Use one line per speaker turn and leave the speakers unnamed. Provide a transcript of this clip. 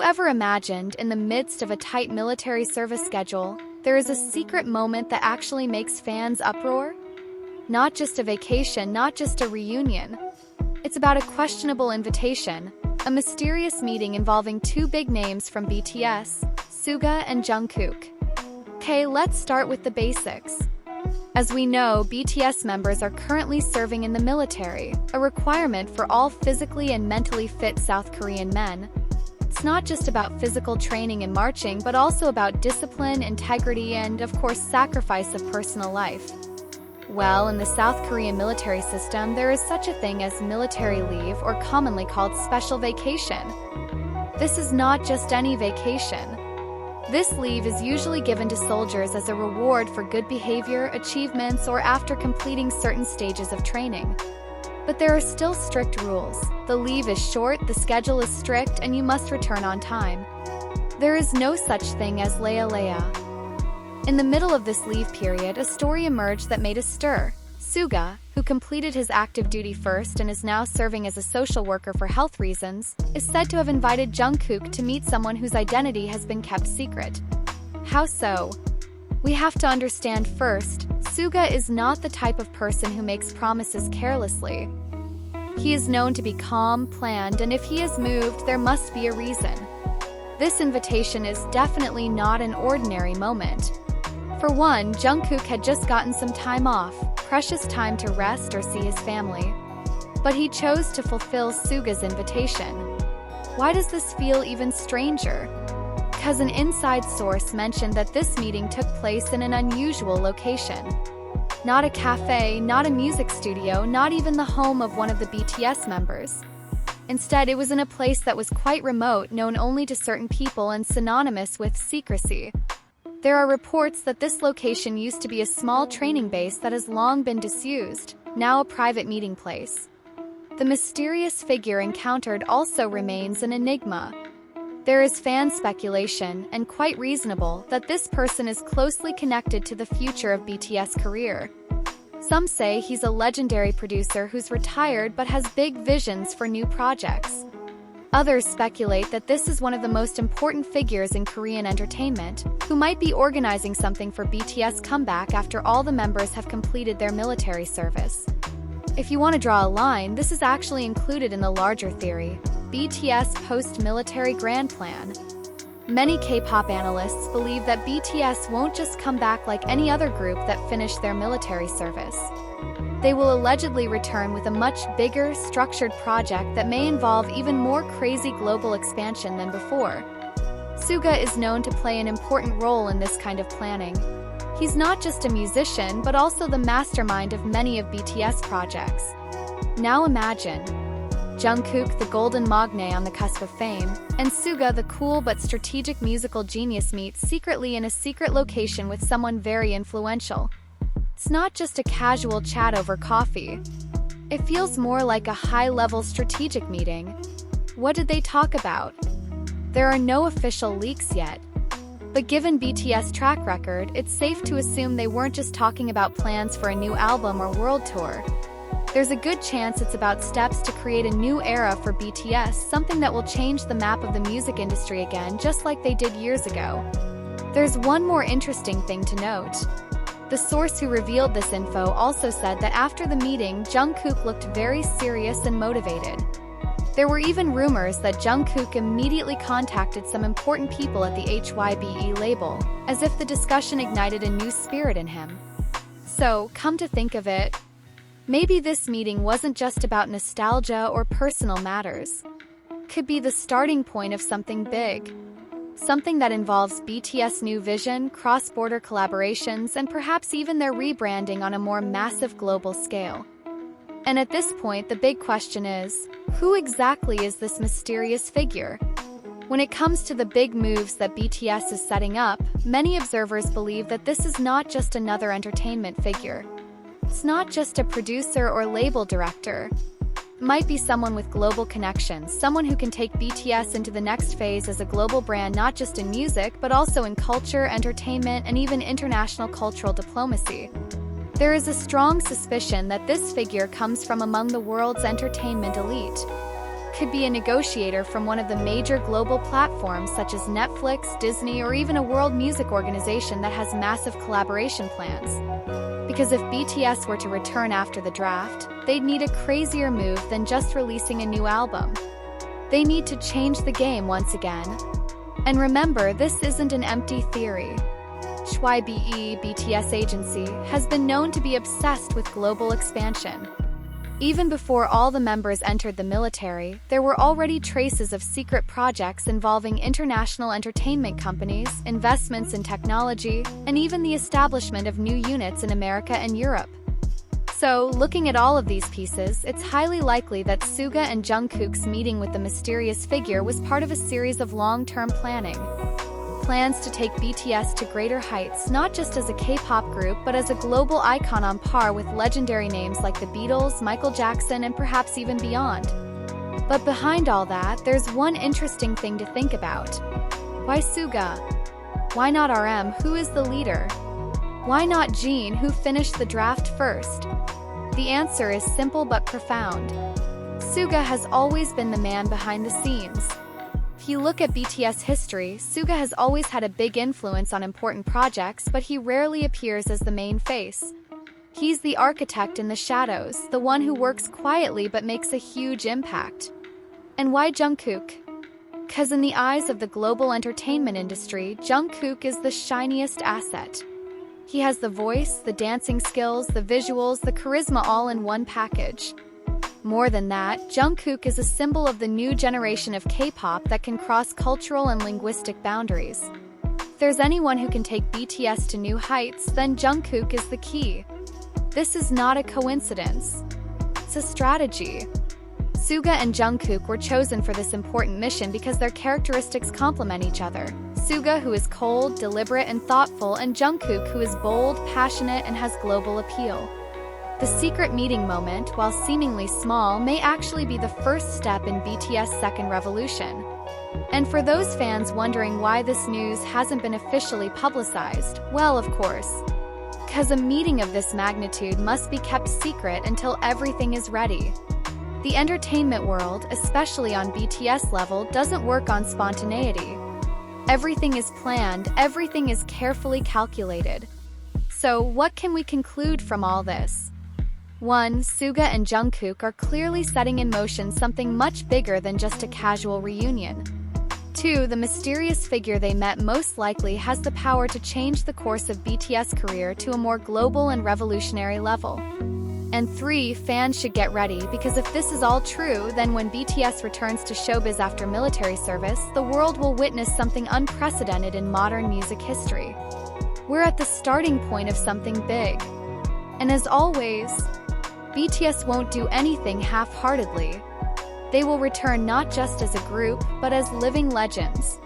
ever imagined, in the midst of a tight military service schedule, there is a secret moment that actually makes fans uproar? Not just a vacation, not just a reunion. It's about a questionable invitation, a mysterious meeting involving two big names from BTS, Suga and Jungkook. Okay, let's start with the basics. As we know, BTS members are currently serving in the military, a requirement for all physically and mentally fit South Korean men. It's not just about physical training and marching, but also about discipline, integrity, and, of course, sacrifice of personal life. Well, in the South Korean military system, there is such a thing as military leave, or commonly called special vacation. This is not just any vacation. This leave is usually given to soldiers as a reward for good behavior, achievements, or after completing certain stages of training. But there are still strict rules. The leave is short, the schedule is strict, and you must return on time. There is no such thing as leia. In the middle of this leave period, a story emerged that made a stir. Suga, who completed his active duty first and is now serving as a social worker for health reasons, is said to have invited Jungkook to meet someone whose identity has been kept secret. How so? We have to understand first, Suga is not the type of person who makes promises carelessly. He is known to be calm, planned, and if he is moved, there must be a reason. This invitation is definitely not an ordinary moment. For one, Jungkook had just gotten some time off, precious time to rest or see his family. But he chose to fulfill Suga's invitation. Why does this feel even stranger? Because an inside source mentioned that this meeting took place in an unusual location. Not a cafe, not a music studio, not even the home of one of the BTS members. Instead, it was in a place that was quite remote, known only to certain people and synonymous with secrecy. There are reports that this location used to be a small training base that has long been disused, now a private meeting place. The mysterious figure encountered also remains an enigma. There is fan speculation, and quite reasonable, that this person is closely connected to the future of BTS' career. Some say he's a legendary producer who's retired but has big visions for new projects. Others speculate that this is one of the most important figures in Korean entertainment, who might be organizing something for BTS' comeback after all the members have completed their military service. If you want to draw a line, this is actually included in the larger theory, BTS post-military grand plan. Many K-pop analysts believe that BTS won't just come back like any other group that finished their military service. They will allegedly return with a much bigger, structured project that may involve even more crazy global expansion than before. Suga is known to play an important role in this kind of planning. He's not just a musician, but also the mastermind of many of BTS projects. Now imagine Jungkook, the golden magne on the cusp of fame, and Suga, the cool but strategic musical genius, meet secretly in a secret location with someone very influential. It's not just a casual chat over coffee. It feels more like a high-level strategic meeting. What did they talk about? There are no official leaks yet. But given BTS' track record, it's safe to assume they weren't just talking about plans for a new album or world tour. There's a good chance it's about steps to create a new era for BTS, something that will change the map of the music industry again, just like they did years ago. There's one more interesting thing to note. The source who revealed this info also said that after the meeting, Jungkook looked very serious and motivated. There were even rumors that Jungkook immediately contacted some important people at the HYBE label, as if the discussion ignited a new spirit in him. So, come to think of it, maybe this meeting wasn't just about nostalgia or personal matters. Could be the starting point of something big. Something that involves BTS' new vision, cross-border collaborations, and perhaps even their rebranding on a more massive global scale. And at this point, the big question is, who exactly is this mysterious figure? When it comes to the big moves that BTS is setting up, many observers believe that this is not just another entertainment figure. It's not just a producer or label director. It might be someone with global connections, someone who can take BTS into the next phase as a global brand, not just in music, but also in culture, entertainment, and even international cultural diplomacy. There is a strong suspicion that this figure comes from among the world's entertainment elite. could be a negotiator from one of the major global platforms such as Netflix, Disney, or even a world music organization that has massive collaboration plans. Because if BTS were to return after the draft, they'd need a crazier move than just releasing a new album. They need to change the game once again. And remember, this isn't an empty theory. HYBE BTS agency has been known to be obsessed with global expansion. Even before all the members entered the military, there were already traces of secret projects involving international entertainment companies, investments in technology, and even the establishment of new units in America and Europe. So, looking at all of these pieces, it's highly likely that Suga and Jungkook's meeting with the mysterious figure was part of a series of long-term planning. Plans to take BTS to greater heights, not just as a K-pop group but as a global icon on par with legendary names like the Beatles, Michael Jackson, and perhaps even beyond. But behind all that, there's one interesting thing to think about. Why Suga? Why not RM, who is the leader? Why not Jin, who finished the draft first? The answer is simple but profound. Suga has always been the man behind the scenes. If you look at BTS history, Suga has always had a big influence on important projects, but he rarely appears as the main face. He's the architect in the shadows, the one who works quietly but makes a huge impact. And why Jungkook? 'Cause in the eyes of the global entertainment industry, Jungkook is the shiniest asset. He has the voice, the dancing skills, the visuals, the charisma all in one package. More than that, Jungkook is a symbol of the new generation of K-pop that can cross cultural and linguistic boundaries. If there's anyone who can take BTS to new heights, then Jungkook is the key. This is not a coincidence. It's a strategy. Suga and Jungkook were chosen for this important mission because their characteristics complement each other. Suga, who is cold, deliberate, and thoughtful, and Jungkook, who is bold, passionate, and has global appeal. The secret meeting moment, while seemingly small, may actually be the first step in BTS' second revolution. And for those fans wondering why this news hasn't been officially publicized, well, of course, because a meeting of this magnitude must be kept secret until everything is ready. The entertainment world, especially on BTS level, doesn't work on spontaneity. Everything is planned, everything is carefully calculated. So, what can we conclude from all this? 1. Suga and Jungkook are clearly setting in motion something much bigger than just a casual reunion. 2. The mysterious figure they met most likely has the power to change the course of BTS' career to a more global and revolutionary level. And 3. Fans should get ready, because if this is all true, then when BTS returns to showbiz after military service, the world will witness something unprecedented in modern music history. We're at the starting point of something big. And as always, BTS won't do anything half-heartedly. They will return not just as a group, but as living legends.